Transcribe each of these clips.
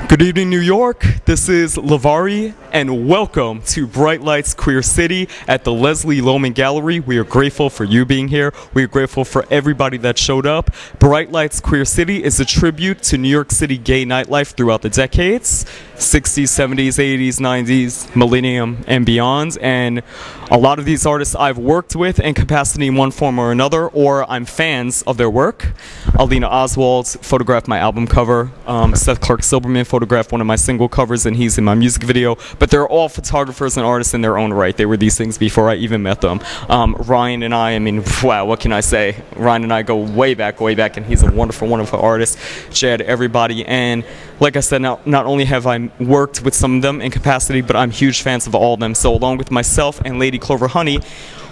Good evening, New York. This is Lovari, and welcome to Bright Lights Queer City at the Leslie Lomein Gallery. We are grateful for you being here. We are grateful for everybody that showed up. Bright Lights Queer City is a tribute to New York City gay nightlife throughout the decades, 60s, 70s, 80s, 90s, millennium, and beyond. And a lot of these artists I've worked with in capacity in one form or another, or I'm fans of their work. Alina Oswald photographed my album cover. Seth Clark Silberman photographed one of my single covers, and he's in my music video. But they're all photographers and artists in their own right. They were these things before I even met them. Ryan and I mean, wow, what can I say? Ryan and I go way back, and he's a wonderful, wonderful artist. Jed, everybody. And like I said, not only have I worked with some of them in capacity, but I'm huge fans of all of them. So along with myself and Lady Clover Honey,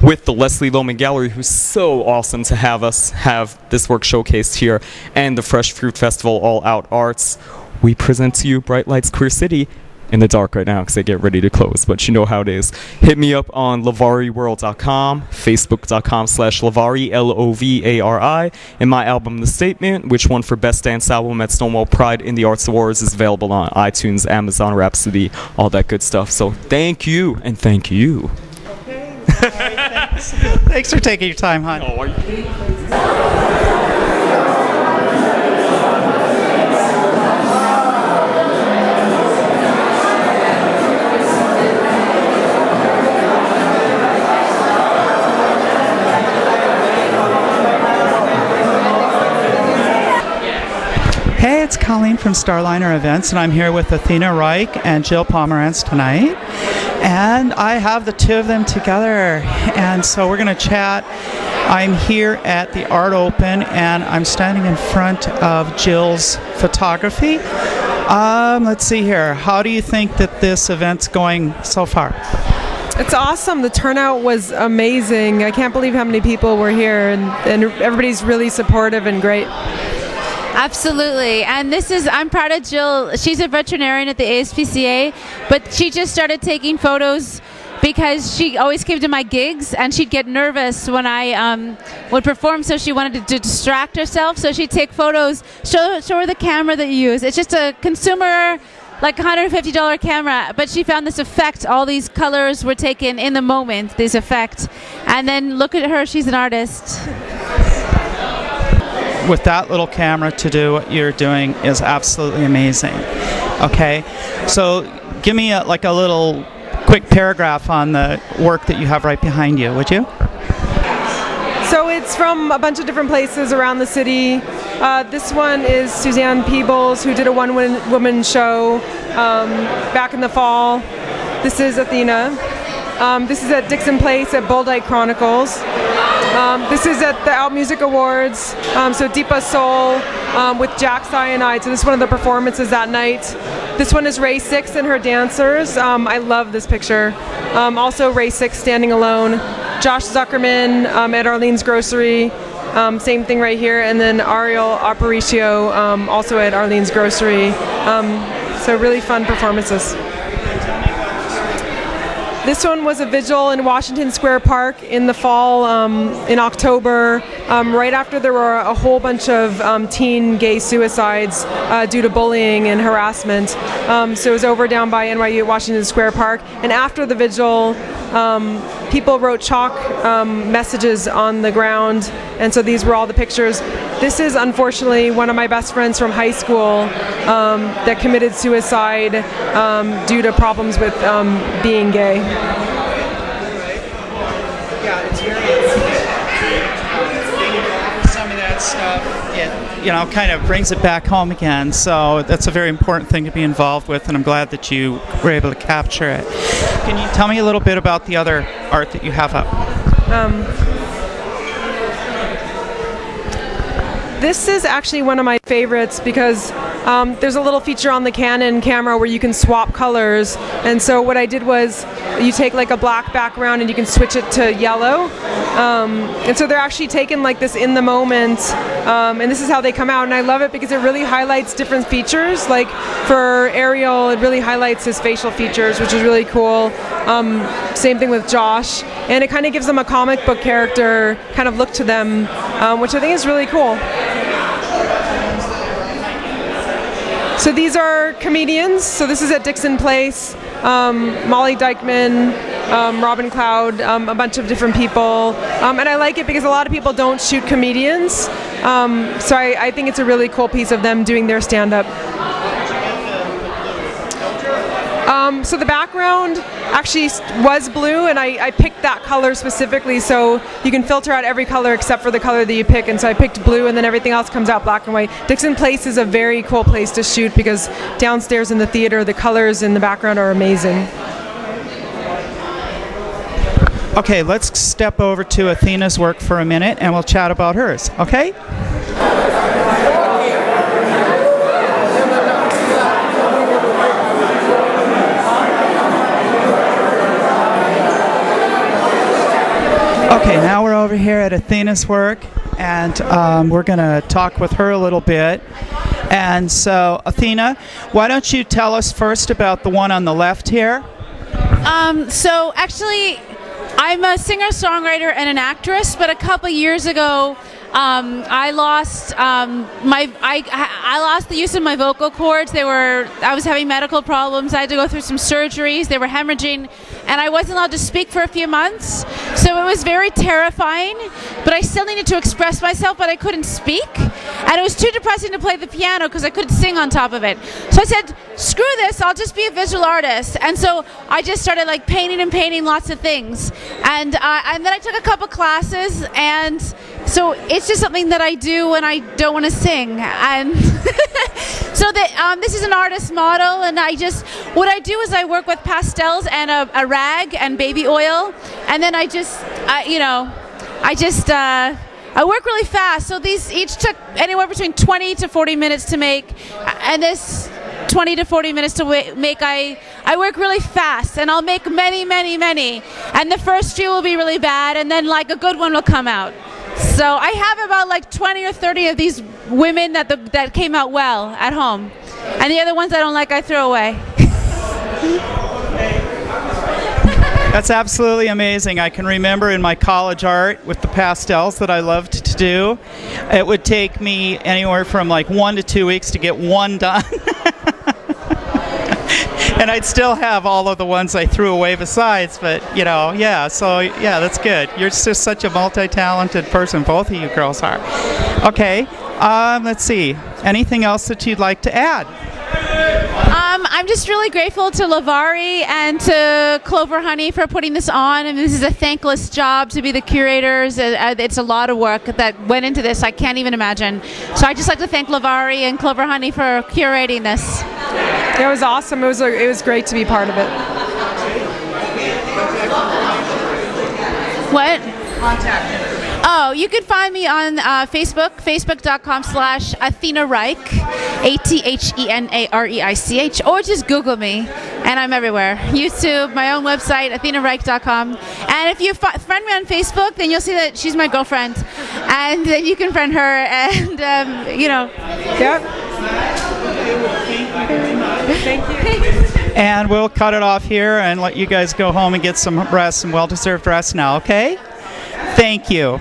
with the Leslie Lomein Gallery, who's so awesome to have us have this work showcased here, and the Fresh Fruit Festival All Out Arts, we present to you Bright Lights Queer City in the dark right now because they get ready to close, but you know how it is. Hit me up on lovariworld.com, facebook.com/Lovari, Lovari, and my album The Statement, which won for Best Dance Album at Stonewall Pride in the Arts Awards, is available on iTunes, Amazon, Rhapsody, all that good stuff. So thank you, and thank you. Okay. All right, thanks. Thanks for taking your time, hon. Oh, are you? Hey, it's Colleen from Starlinerevents, and I'm here with Athena, Reich, and Jill Pomrantz tonight. And I have the two of them together, and so we're going to chat. I'm here at the Art Open, and I'm standing in front of Jill's photography. Let's see here. How do you think that this event's going so far? It's awesome. The turnout was amazing. I can't believe how many people were here, and everybody's really supportive and great. Absolutely. And I'm proud of Jill. She's a veterinarian at the ASPCA, but she just started taking photos because she always came to my gigs and she'd get nervous when I would perform, so she wanted to distract herself. So she'd take photos, show her the camera that you use. It's just a consumer, like $150 camera, but she found this effect. All these colors were taken in the moment, this effect. And then look at her, she's an artist. With that little camera to do what you're doing is absolutely amazing. Okay, so give me a little quick paragraph on the work that you have right behind you, would you? So it's from a bunch of different places around the city. This one is Suzanne Peebles, who did a one-woman show back in the fall. This is Athena. This is at Dixon Place at Boldite Chronicles. This is at the Out Music Awards, so Deepa Soul with Jack Cyanide. So this is one of the performances that night. This one is Ray 6 and her dancers. I love this picture. Also Ray 6 standing alone. Josh Zuckerman at Arlene's Grocery. Same thing right here. And then Ariel Aparicio also at Arlene's Grocery. So really fun performances. This one was a vigil in Washington Square Park in the fall, in October, right after there were a whole bunch of teen gay suicides due to bullying and harassment. So it was over down by NYU at Washington Square Park. And after the vigil, people wrote chalk messages on the ground, and so these were all the pictures. This is unfortunately one of my best friends from high school that committed suicide due to problems with being gay. Yeah, it's very some of that stuff, it kind of brings it back home again. So that's a very important thing to be involved with, and I'm glad that you were able to capture it. Can you tell me a little bit about the other art that you have up? This is actually one of my favorites because there's a little feature on the Canon camera where you can swap colors, and so what I did was you take like a black background and you can switch it to yellow, and so they're actually taken like this in the moment, and this is how they come out, and I love it because it really highlights different features. Like for Ariel, it really highlights his facial features, which is really cool. Same thing with Josh, and it kind of gives them a comic book character kind of look to them, which I think is really cool. So these are comedians. So this is at Dixon Place. Molly Dykeman, Robin Cloud, a bunch of different people. And I like it because a lot of people don't shoot comedians. So I think it's a really cool piece of them doing their stand-up. So the background actually was blue, and I picked that color specifically so you can filter out every color except for the color that you pick, and so I picked blue, and then everything else comes out black and white. Dixon Place is a very cool place to shoot because downstairs in the theater, the colors in the background are amazing. Okay, let's step over to Athena's work for a minute, and we'll chat about hers, okay? Okay, now we're over here at Athena's work, and we're going to talk with her a little bit. And so, Athena, why don't you tell us first about the one on the left here? So actually, I'm a singer-songwriter and an actress, but a couple years ago, I lost I lost the use of my vocal cords. I was having medical problems. I had to go through some surgeries. They were hemorrhaging, and I wasn't allowed to speak for a few months. So it was very terrifying, but I still needed to express myself, but I couldn't speak. And it was too depressing to play the piano because I couldn't sing on top of it. So I said, screw this, I'll just be a visual artist. And so I just started like painting lots of things. And then I took a couple classes, and so it's just something that I do when I don't want to sing. And so this is an artist model, and what I do is I work with pastels and a rag and baby oil, and then I work really fast. So these each took anywhere between 20 to 40 minutes to make, and this 20 to 40 minutes to make. I work really fast, and I'll make many, and the first few will be really bad, and then like a good one will come out. So I have about like 20 or 30 of these women that came out well at home, and the other ones I don't like I throw away. That's absolutely amazing. I can remember in my college art with the pastels that I loved to do, it would take me anywhere from like 1 to 2 weeks to get one done. And I'd still have all of the ones I threw away besides, but that's good. You're just such a multi-talented person, both of you girls are. Okay, let's see. Anything else that you'd like to add? I'm just really grateful to Lovari and to Clover Honey for putting this on. And this is a thankless job to be the curators. It's a lot of work that went into this. I can't even imagine. So I just like to thank Lovari and Clover Honey for curating this. It was awesome. It was great to be part of it. What? Contact. Oh, you can find me on Facebook, facebook.com/Athena Reich, ATHENAREICH, or just Google me, and I'm everywhere. YouTube, my own website, AthenaReich.com. And if you friend me on Facebook, then you'll see that she's my girlfriend, and then you can friend her, and Yep. Thank you. And we'll cut it off here and let you guys go home and get some rest, some well-deserved rest now, okay? Thank you.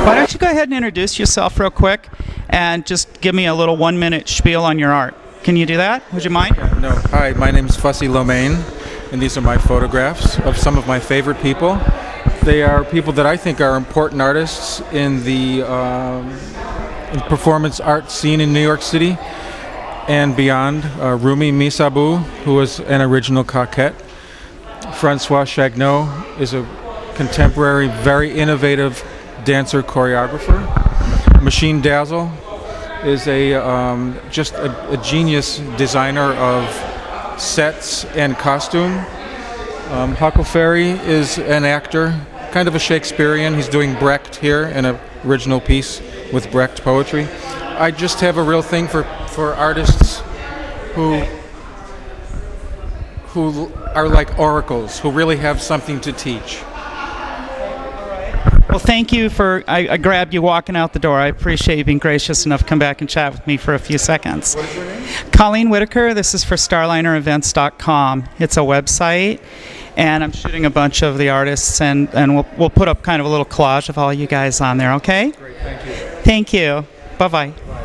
Why don't you go ahead and introduce yourself real quick and just give me a little 1-minute spiel on your art. Can you do that? Would you mind? No. Hi, my name is Fussy Lomein, and these are my photographs of some of my favorite people. They are people that I think are important artists in the performance art scene in New York City and beyond. Rumi Misabu, who is an original coquette. Francois Chagnot is a contemporary, very innovative dancer choreographer. Machine Dazzle is just a genius designer of sets and costume. Huckleberry is an actor, kind of a Shakespearean. He's doing Brecht here, an original piece with Brecht poetry. I just have a real thing for artists who are like oracles, who really have something to teach. Well, thank you I grabbed you walking out the door. I appreciate you being gracious enough to come back and chat with me for a few seconds. What is your name? Colleen Whitaker. This is for Starlinerevents.com. It's a website. and I'm shooting a bunch of the artists, and we'll put up kind of a little collage of all you guys on there, okay? Great, thank you. Thank you. Bye-bye. Bye.